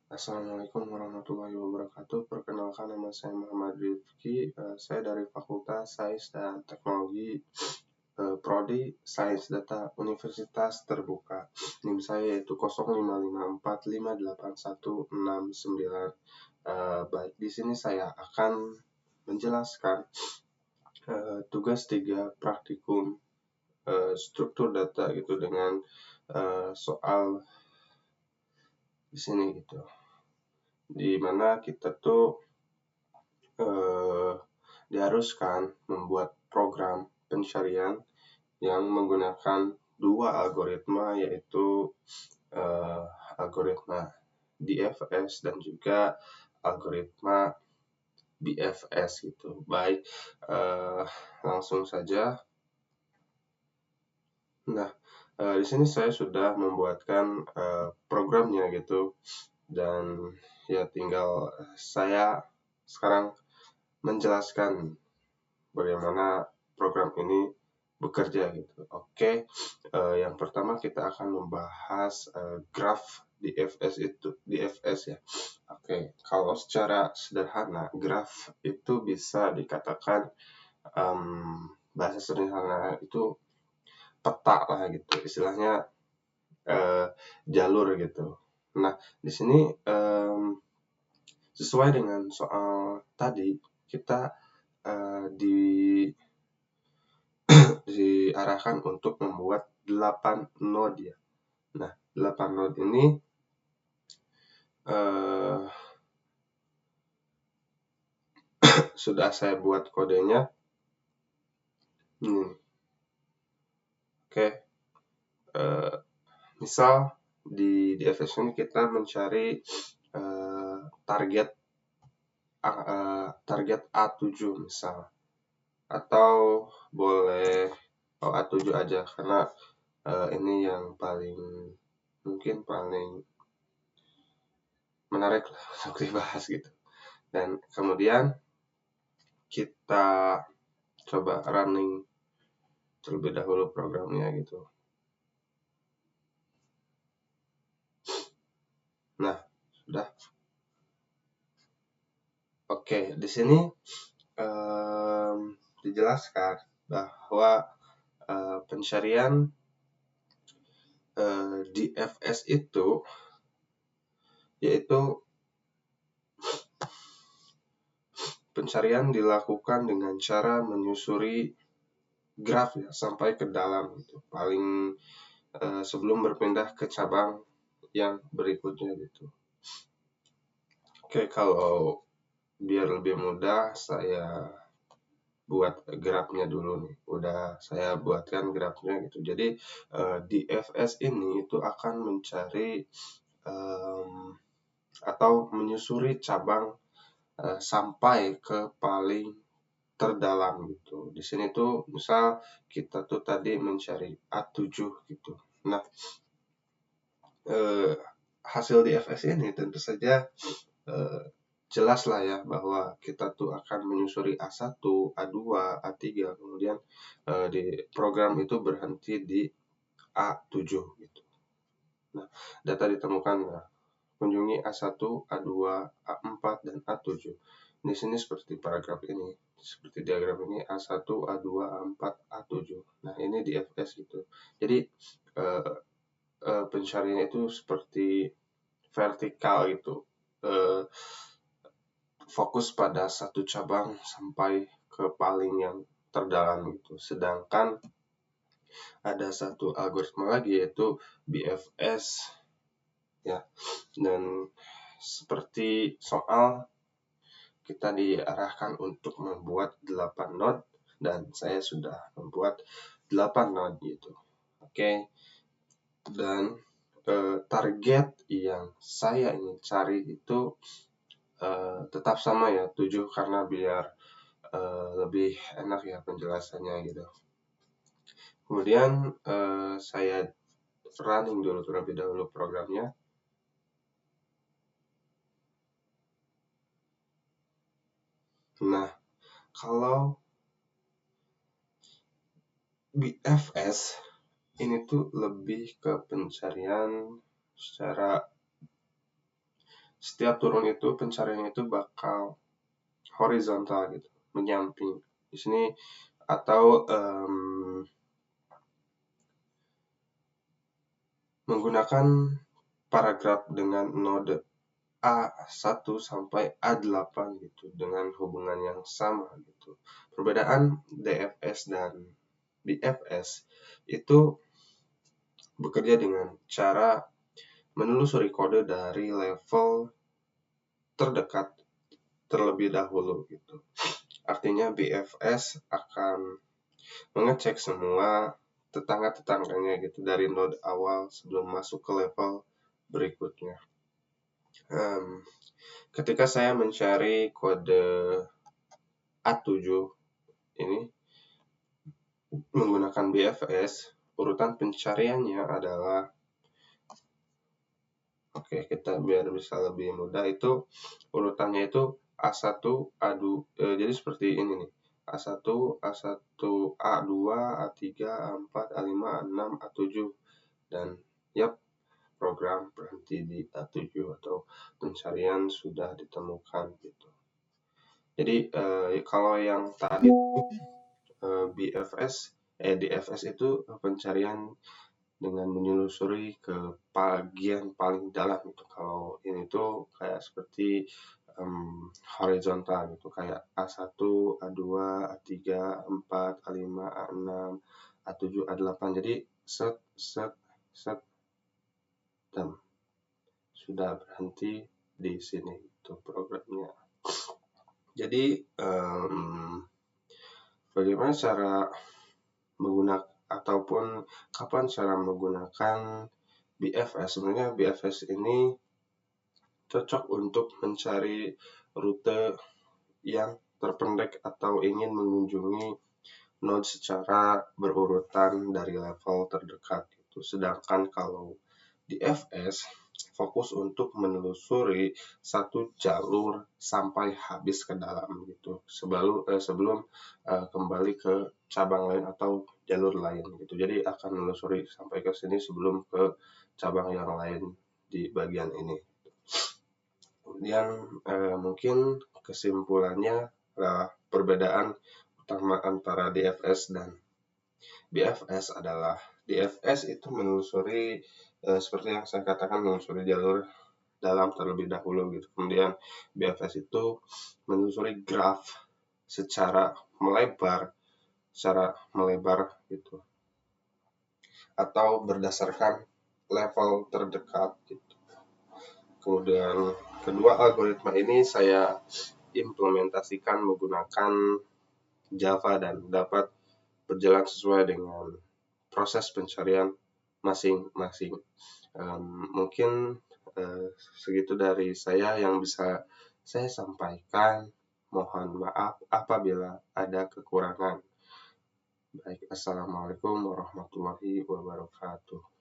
Assalamualaikum warahmatullahi wabarakatuh. Perkenalkan, nama saya Muhammad Rifki. Saya dari Fakultas Sains dan Teknologi, Prodi Sains Data Universitas Terbuka. NIM saya yaitu 0554581169. Baik, di sini saya akan menjelaskan tugas 3 praktikum struktur data gitu dengan soal di sini gitu. Di mana kita tuh diharuskan membuat program pencarian yang menggunakan 2 algoritma, yaitu algoritma DFS dan juga algoritma BFS gitu. Baik, langsung saja. Nah, di sini saya sudah membuatkan programnya gitu, dan ya tinggal saya sekarang menjelaskan bagaimana program ini bekerja gitu. Oke, yang pertama kita akan membahas graf DFS ya. Oke, kalau secara sederhana graf itu bisa dikatakan bahasa sederhana itu peta lah gitu, istilahnya jalur gitu. Nah, di sini sesuai dengan soal tadi, kita diarahkan untuk membuat 8 node ya. Nah, 8 node ini sudah saya buat kodenya. Oke. Misal di DFS ini kita mencari target A7 misal, atau boleh A7 aja karena ini yang mungkin paling menarik lah untuk dibahas gitu. Dan kemudian kita coba running terlebih dahulu programnya gitu. Nah, sudah. Oke, di sini dijelaskan bahwa pencarian DFS itu yaitu pencarian dilakukan dengan cara menyusuri graf ya sampai ke dalam gitu, paling sebelum berpindah ke cabang yang berikutnya gitu. Oke, kalau biar lebih mudah saya buat grafnya dulu nih. Udah saya buatkan grafnya gitu. Jadi DFS ini itu akan mencari atau menyusuri cabang sampai ke paling terdalam gitu. Di sini tuh misal kita tuh tadi mencari A7 gitu. Nah, hasil DFS ini tentu saja jelas lah ya bahwa kita tuh akan menyusuri A1, A2, A3, kemudian di program itu berhenti di A7 gitu. Nah, data ditemukan, kunjungi A1, A2, A4, dan A7. Di sini seperti paragraf ini, seperti diagram ini, A1, A2, A4, A7. Nah, ini DFS gitu. Jadi pencarian itu seperti vertikal gitu. Fokus pada satu cabang sampai ke paling yang terdalam gitu. Sedangkan ada satu algoritma lagi yaitu BFS ya. Dan seperti soal kita diarahkan untuk membuat 8 node dan saya sudah membuat 8 node gitu. Oke. Dan target yang saya ingin cari itu tetap sama ya, 7, karena biar lebih enak ya penjelasannya gitu. Kemudian saya running dulu terlebih dahulu programnya. Nah, kalau BFS ini tuh lebih ke pencarian secara setiap turun itu pencariannya itu bakal horizontal gitu, menyamping. Di sini atau menggunakan paragraf dengan node A1 sampai A8 gitu dengan hubungan yang sama gitu. Perbedaan DFS dan BFS itu bekerja dengan cara menelusuri kode dari level terdekat terlebih dahulu gitu. Artinya BFS akan mengecek semua tetangga-tetangganya gitu dari node awal sebelum masuk ke level berikutnya. Ketika saya mencari kode A7 ini menggunakan BFS, urutan pencariannya adalah, oke, kita biar bisa lebih mudah, itu urutannya itu A1, A2, jadi seperti ini nih. A1, A1, A2, A3, A4, A5, A6, A7, dan program berhenti di A7 atau pencarian sudah ditemukan gitu. Jadi kalau yang tadi DFS itu pencarian dengan menyelusuri ke bagian paling dalam gitu. Kalau ini tuh kayak seperti horizontal gitu, kayak A1, A2, A3, A4, A5, A6, A7, A8. Jadi set set set dan sudah berhenti di sini itu programnya. Jadi bagaimana cara menggunakan ataupun kapan cara menggunakan BFS? Sebenarnya BFS ini cocok untuk mencari rute yang terpendek atau ingin mengunjungi node secara berurutan dari level terdekat itu. Sedangkan kalau DFS fokus untuk menelusuri satu jalur sampai habis ke dalam gitu, sebelum kembali ke cabang lain atau jalur lain gitu. Jadi akan menelusuri sampai ke sini sebelum ke cabang yang lain di bagian ini. Kemudian mungkin kesimpulannya perbedaan utama antara DFS dan BFS adalah DFS itu menelusuri seperti yang saya katakan, menelusuri jalur dalam terlebih dahulu gitu. Kemudian BFS itu menelusuri graf secara melebar gitu, atau berdasarkan level terdekat gitu. Kemudian kedua algoritma ini saya implementasikan menggunakan Java dan dapat berjalan sesuai dengan proses pencarian masing-masing. Mungkin segitu dari saya yang bisa saya sampaikan. Mohon maaf apabila ada kekurangan. Baik, assalamualaikum warahmatullahi wabarakatuh.